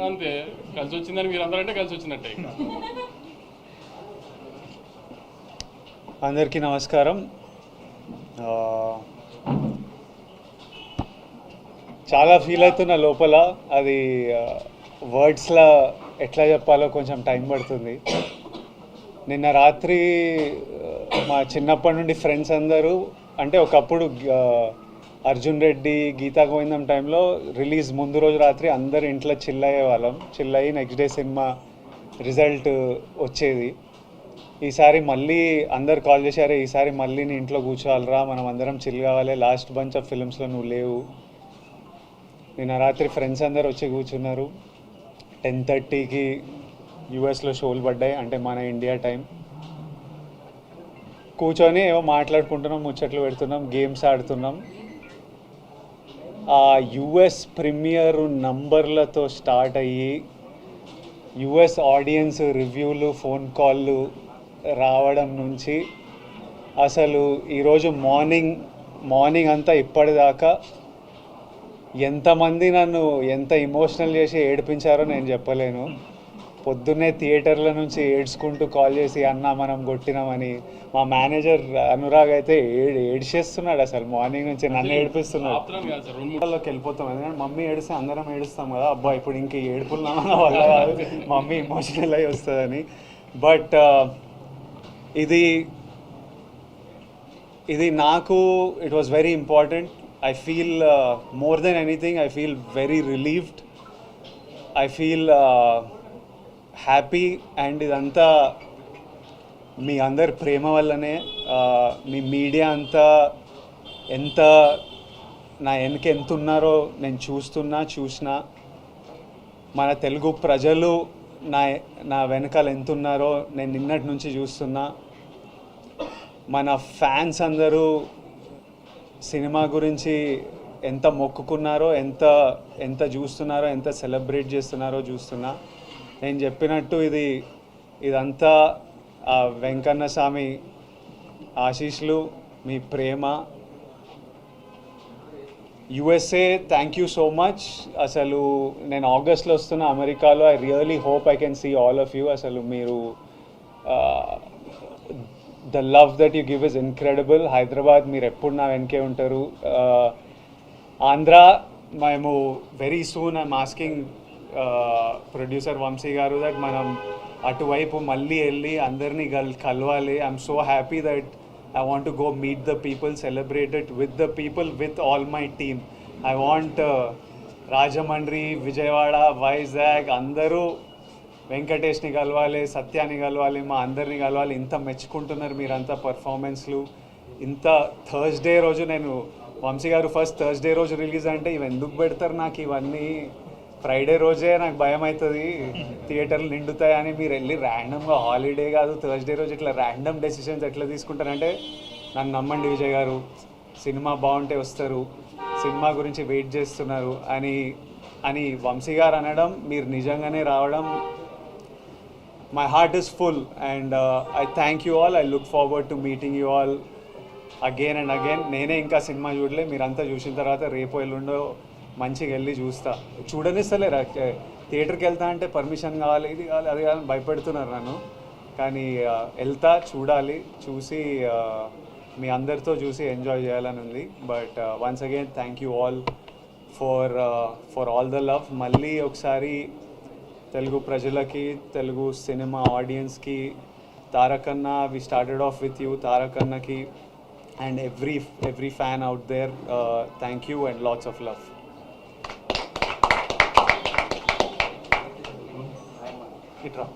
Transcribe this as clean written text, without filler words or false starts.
అంతే, కలిసి వచ్చిందని మీరు అందరంటే కలిసి వచ్చినట్టే. అందరికీ నమస్కారం. చాలా ఫీల్ అవుతున్నా లోపల, అది వర్డ్స్లో ఎట్లా చెప్పాలో కొంచెం టైం పడుతుంది. నిన్న రాత్రి మా చిన్నప్పటి నుండి ఫ్రెండ్స్ అందరూ, అంటే ఒకప్పుడు అర్జున్ రెడ్డి, గీతా గోవిందం టైంలో రిలీజ్ ముందు రోజు రాత్రి అందరు ఇంట్లో చిల్ అయ్యేవాళ్ళం. చిల్ అయ్యి నెక్స్ట్ డే సినిమా రిజల్ట్ వచ్చేది. ఈసారి మళ్ళీ అందరు కాల్ చేశారు, ఈసారి మళ్ళీ నీ ఇంట్లో కూర్చోవాలరా, మనం అందరం చిల్ కావాలి, లాస్ట్ బంచ్ ఆఫ్ ఫిల్మ్స్లో నువ్వు లేవు. నిన్న రాత్రి ఫ్రెండ్స్ అందరు వచ్చి కూర్చున్నారు. 10:30కి యూఎస్లో షోలు పడ్డాయి, అంటే మన ఇండియా టైం. కూర్చొని ఏమో మాట్లాడుకుంటున్నాం, ముచ్చట్లు పెడుతున్నాం, గేమ్స్ ఆడుతున్నాం. ఆ యుఎస్ ప్రీమియర్ నంబర్లతో స్టార్ట్ అయ్యి యుఎస్ ఆడియన్స్ రివ్యూలు, ఫోన్ కాళ్ళు రావడం నుంచి అసలు ఈరోజు మార్నింగ్ అంతా ఇప్పటిదాకా ఎంతమంది నన్ను ఎంత ఎమోషనల్ చేసి ఏడిపించారో నేను చెప్పలేను. పొద్దున్నే థియేటర్ల నుంచి ఏడ్చుకుంటూ కాల్ చేసి, అన్న మనం కొట్టినామని. మా మేనేజర్ అనురాగ్ అయితే ఏడ్చేస్తున్నాడు, అసలు మార్నింగ్ నుంచి నన్ను ఏడిపిస్తున్నాడు. వాళ్ళకి వెళ్ళిపోతాం, ఎందుకంటే మమ్మీ ఏడిస్తే అందరం ఏడుస్తాం కదా, అబ్బా ఇప్పుడు ఇంక ఏడుపులున్నామన్న వల్ల కాదు, మమ్మీ ఎమోషనల్ అయి వస్తుందని. బట్ ఇది నాకు it was very important. I feel more than anything, I feel very relieved. I feel happy, and ఇదంతా మీ అందరి ప్రేమ వల్లనే. మీ మీడియా అంతా ఎంత నా వెనక ఎంత ఉన్నారో నేను చూసినా. మన తెలుగు ప్రజలు నా వెనకాల ఎంత ఉన్నారో నేను నిన్నటి నుంచి చూస్తున్నా. మన ఫ్యాన్స్ అందరూ సినిమా గురించి ఎంత మొక్కుకున్నారో, ఎంత చూస్తున్నారో, ఎంత సెలబ్రేట్ చేస్తున్నారో చూస్తున్నా. నేను చెప్పినట్టు ఇదంతా వెంకన్న స్వామి ఆశీస్సులు, మీ ప్రేమ. USA, thank you so much. అసలు నేను ఆగస్ట్లో వస్తున్నా అమెరికాలో. I really hope I can see all of you. అసలు మీరు the love that you give is incredible. Hyderabad, మీరు ఎప్పుడు నా వెనకే ఉంటారు. ఆంధ్ర, మేము very soon I'm asking producer Vamsi గారు దట్ మనం అటువైపు మళ్ళీ వెళ్ళి అందరినీ కలవాలి. I'm so happy that I want to go meet the people, celebrate it with the people, with all my team. I want Rajahmundry, Vijayawada, Vizag అందరూ వెంకటేష్ని కలవాలి, సత్యాన్ని కలవాలి, మా అందరినీ కలవాలి. ఇంత మెచ్చుకుంటున్నారు మీరంతా పర్ఫార్మెన్స్లు. ఇంత థర్స్డే రోజు, నేను వంశీ గారు ఫస్ట్ థర్స్డే రోజు రిలీజ్ అంటే ఇవి ఎందుకు పెడతారు నాకు ఇవన్నీ, ఫ్రైడే రోజే నాకు భయం అవుతుంది థియేటర్లు నిండుతాయని. మీరు వెళ్ళి ర్యాండమ్గా, హాలిడే కాదు థర్స్డే రోజు ఇట్లా ర్యాండమ్ డెసిషన్స్ ఎట్లా తీసుకుంటారంటే, నన్ను నమ్మండి విజయ్ గారు, సినిమా బాగుంటే వస్తారు, సినిమా గురించి వెయిట్ చేస్తున్నారు అని వంశీ గారు అనడం, మీరు నిజంగానే రావడం, my heart is full, and I thank you all. I look forward to meeting you all again and again. నేనే ఇంకా సినిమా చూడలే, మీరంతా చూసిన తర్వాత రేపు ఎల్లుండో మంచిగా వెళ్ళి చూడనిస్తలేరు. థియేటర్కి వెళ్తా అంటే పర్మిషన్ కావాలి, ఇది కావాలి, అది కావాలని భయపెడుతున్నారు నన్ను. కానీ వెళ్తా, చూసి మీ అందరితో చూసి ఎంజాయ్ చేయాలని ఉంది. But once again thank you all for all the love. మళ్ళీ ఒకసారి తెలుగు ప్రజలకి, తెలుగు సినిమా ఆడియన్స్కి, Tarakanna, we started off with you, తారకన్నకి and every fan out there, thank you and lots of love. ఇట్రా.